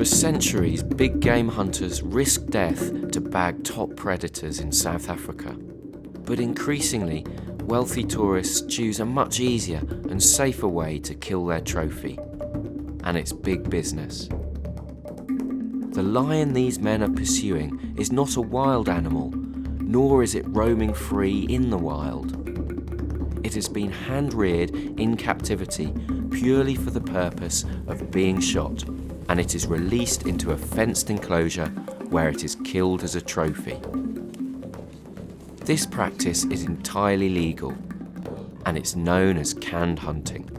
For centuries, big game hunters risked death to bag top predators in South Africa. But increasingly, wealthy tourists choose a much easier and safer way to kill their trophy. And it's big business. The lion these men are pursuing is not a wild animal, nor is it roaming free in the wild. It has been hand-reared in captivity purely for the purpose of being shot, and it is released into a fenced enclosure where it is killed as a trophy. This practice is entirely legal, and it's known as canned hunting.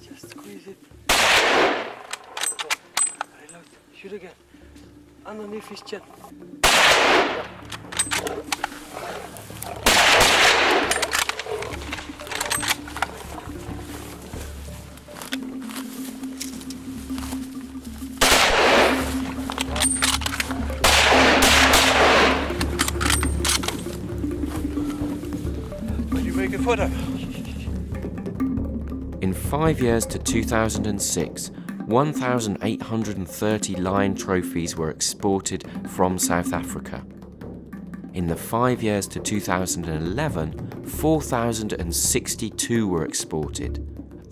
Just squeeze it. Reload. Shoot again. Underneath his chin. In 5 years to 2006, 1,830 lion trophies were exported from South Africa. In the 5 years to 2011, 4,062 were exported.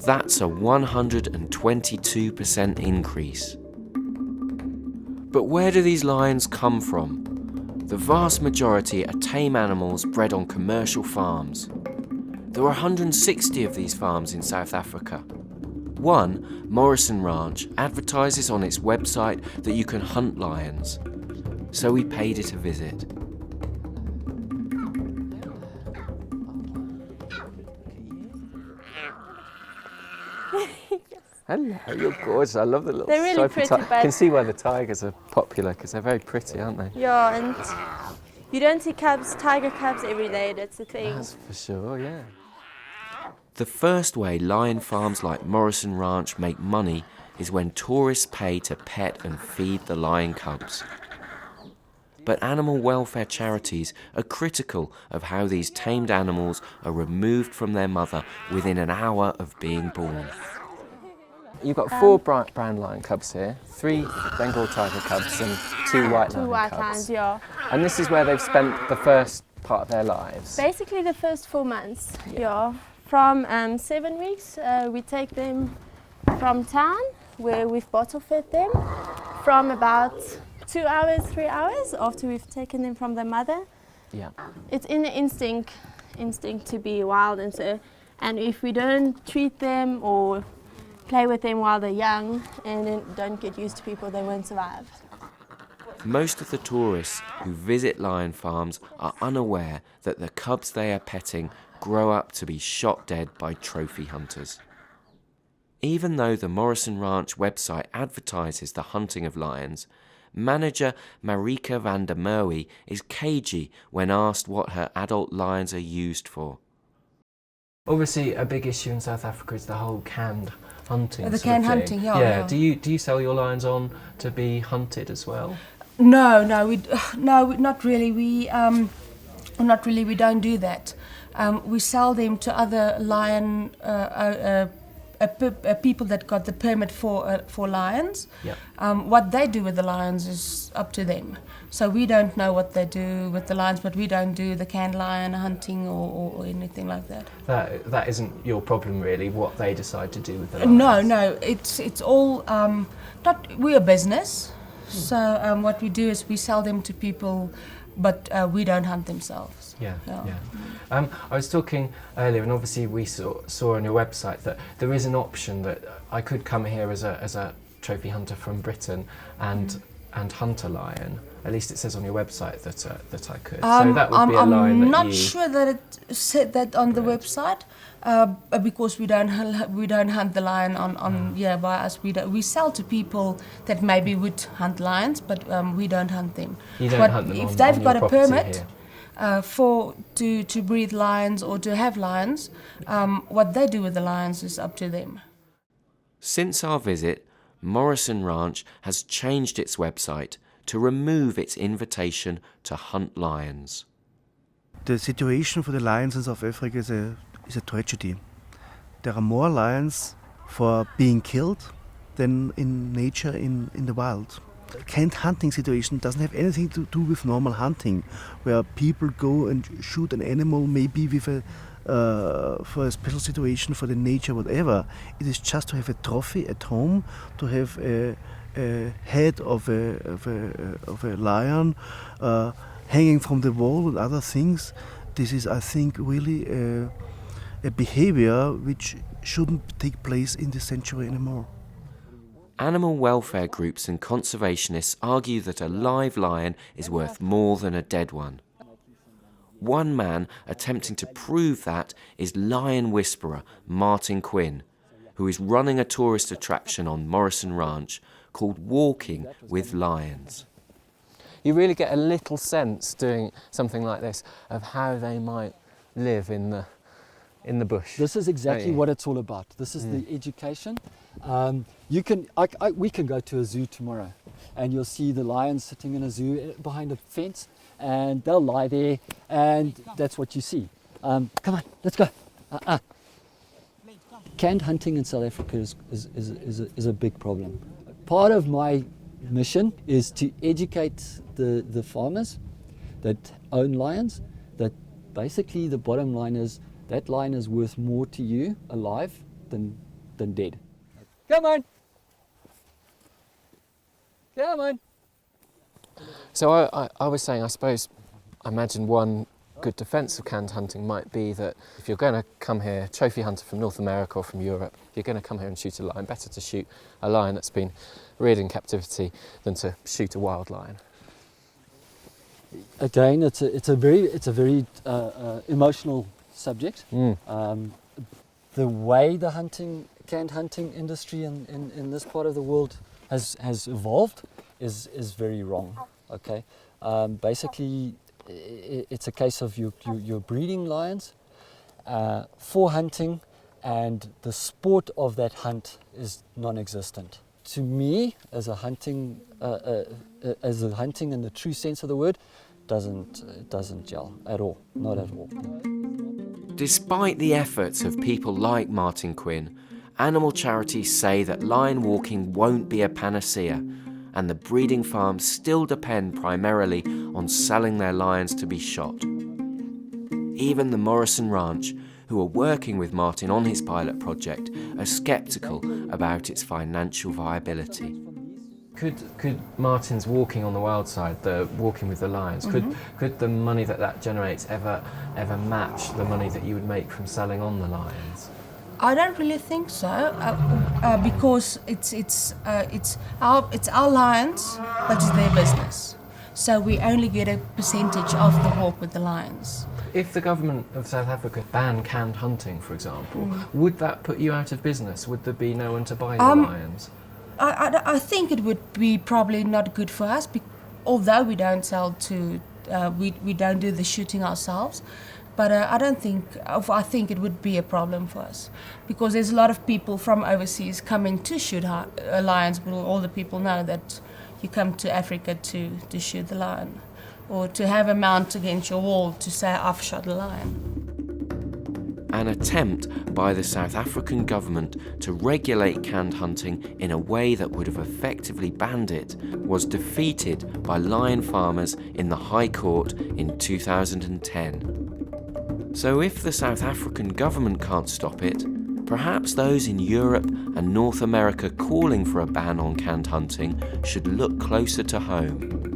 That's a 122% increase. But where do these lions come from? The vast majority are tame animals bred on commercial farms. There are 160 of these farms in South Africa. One, Morrison Ranch, advertises on its website that you can hunt lions. So we paid it a visit. Hello, you're gorgeous. I love the little They're really pretty, You can see why the tigers are popular, because they're very pretty, aren't they? Yeah, and you don't see tiger cubs every day, that's the thing. That's for sure, yeah. The first way lion farms like Morrison Ranch make money is when tourists pay to pet and feed the lion cubs. But animal welfare charities are critical of how these tamed animals are removed from their mother within an hour of being born. You've got 4 brown lion cubs here, 3 Bengal tiger cubs and 2 white lion cubs. 2 white lions, yeah. And this is where they've spent the first part of their lives. Basically the first 4 months, yeah. From 7 weeks, we take them from town, where we've bottle fed them, from about 2 hours, 3 hours after we've taken them from their mother. Yeah. It's in the instinct to be wild, and if we don't treat them or play with them while they're young and then don't get used to people, they won't survive. Most of the tourists who visit lion farms are unaware that the cubs they are petting grow up to be shot dead by trophy hunters. Even though the Morrison Ranch website advertises the hunting of lions, manager Marika van der Merwe is cagey when asked what her adult lions are used for. Obviously, a big issue in South Africa is the whole canned hunting. The canned hunting, yeah. Do you sell your lions on to be hunted as well? No, not really. We don't do that. We sell them to other lion people that got the permit for lions. Yeah. What they do with the lions is up to them. So we don't know what they do with the lions, but we don't do the canned lion hunting or anything like that. That isn't your problem really, what they decide to do with the lions? No, it's all we're a business. So what we do is we sell them to people, but we don't hunt themselves. Yeah. I was talking earlier, and obviously we saw on your website that there is an option that I could come here as a trophy hunter from Britain and hunt a lion. At least it says on your website that I could. So that would be a lion that I'm not sure that it said that on the website, because we don't hunt the lion by us. We sell to people that maybe would hunt lions, but we don't hunt them. You don't but hunt them if on they've your got a property permit to breed lions or to have lions, what they do with the lions is up to them. Since our visit, Morrison Ranch has changed its website to remove its invitation to hunt lions. The situation for the lions in South Africa is a tragedy. There are more lions for being killed than in nature in the wild. Canned hunting situation doesn't have anything to do with normal hunting, where people go and shoot an animal maybe with for a special situation for the nature, whatever. It is just to have a trophy at home, to have a head of a lion hanging from the wall and other things. This is, I think, really a behavior which shouldn't take place in this century anymore. Animal welfare groups and conservationists argue that a live lion is worth more than a dead one. One man attempting to prove that is lion whisperer Martin Quinn, who is running a tourist attraction on Morrison Ranch called Walking with Lions. You really get a little sense doing something like this of how they might live in the bush. This is exactly what it's all about. This is the education. We can go to a zoo tomorrow, and you'll see the lions sitting in a zoo behind a fence, and they'll lie there, and that's what you see. Come on, let's go. Canned hunting in South Africa is a big problem. Part of my mission is to educate the farmers that own lions, that basically the bottom line is that lion is worth more to you alive than dead. Come on! Come on! So I was saying, I imagine one good defence of canned hunting might be that if you're going to come here, trophy hunter from North America or from Europe, if you're going to come here and shoot a lion, better to shoot a lion that's been reared in captivity than to shoot a wild lion. Again, it's a very emotional subject. The way the canned hunting industry in this part of the world has evolved is very wrong. Okay, basically, it's a case of you're breeding lions for hunting, and the sport of that hunt is non-existent. To me, as a hunting in the true sense of the word, doesn't gel at all, not at all. Despite the efforts of people like Martin Quinn, animal charities say that lion walking won't be a panacea, and the breeding farms still depend primarily on selling their lions to be shot. Even the Morrison Ranch, who are working with Martin on his pilot project, are sceptical about its financial viability. Could Martin's walking on the wild side, the walking with the lions, could the money that generates ever match the money that you would make from selling on the lions? I don't really think so, because it's our lions, but it's their business. So we only get a percentage of the walk with the lions. If the government of South Africa banned canned hunting, for example, would that put you out of business? Would there be no one to buy your lions? I think it would be probably not good for us, although we don't sell to, we don't do the shooting ourselves. But I think it would be a problem for us, because there's a lot of people from overseas coming to shoot lions. But all the people know that you come to Africa to shoot the lion, or to have a mount against your wall to say, I've shot a lion. An attempt by the South African government to regulate canned hunting in a way that would have effectively banned it was defeated by lion farmers in the High Court in 2010. So if the South African government can't stop it, perhaps those in Europe and North America calling for a ban on canned hunting should look closer to home.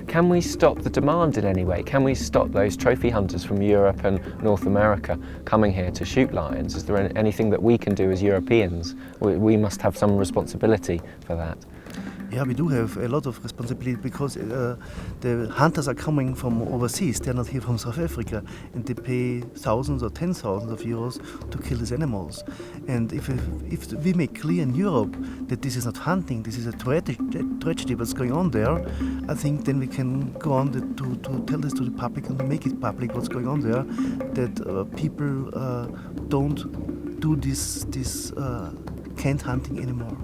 Can we stop the demand in any way? Can we stop those trophy hunters from Europe and North America coming here to shoot lions? Is there anything that we can do as Europeans? We must have some responsibility for that. Yeah, we do have a lot of responsibility, because the hunters are coming from overseas. They're not here from South Africa, and they pay thousands or 10,000 of euros to kill these animals. And if we make clear in Europe that this is not hunting, this is a tragedy what's going on there, I think then we can go on to tell this to the public and to make it public what's going on there, that people don't do this canned hunting anymore.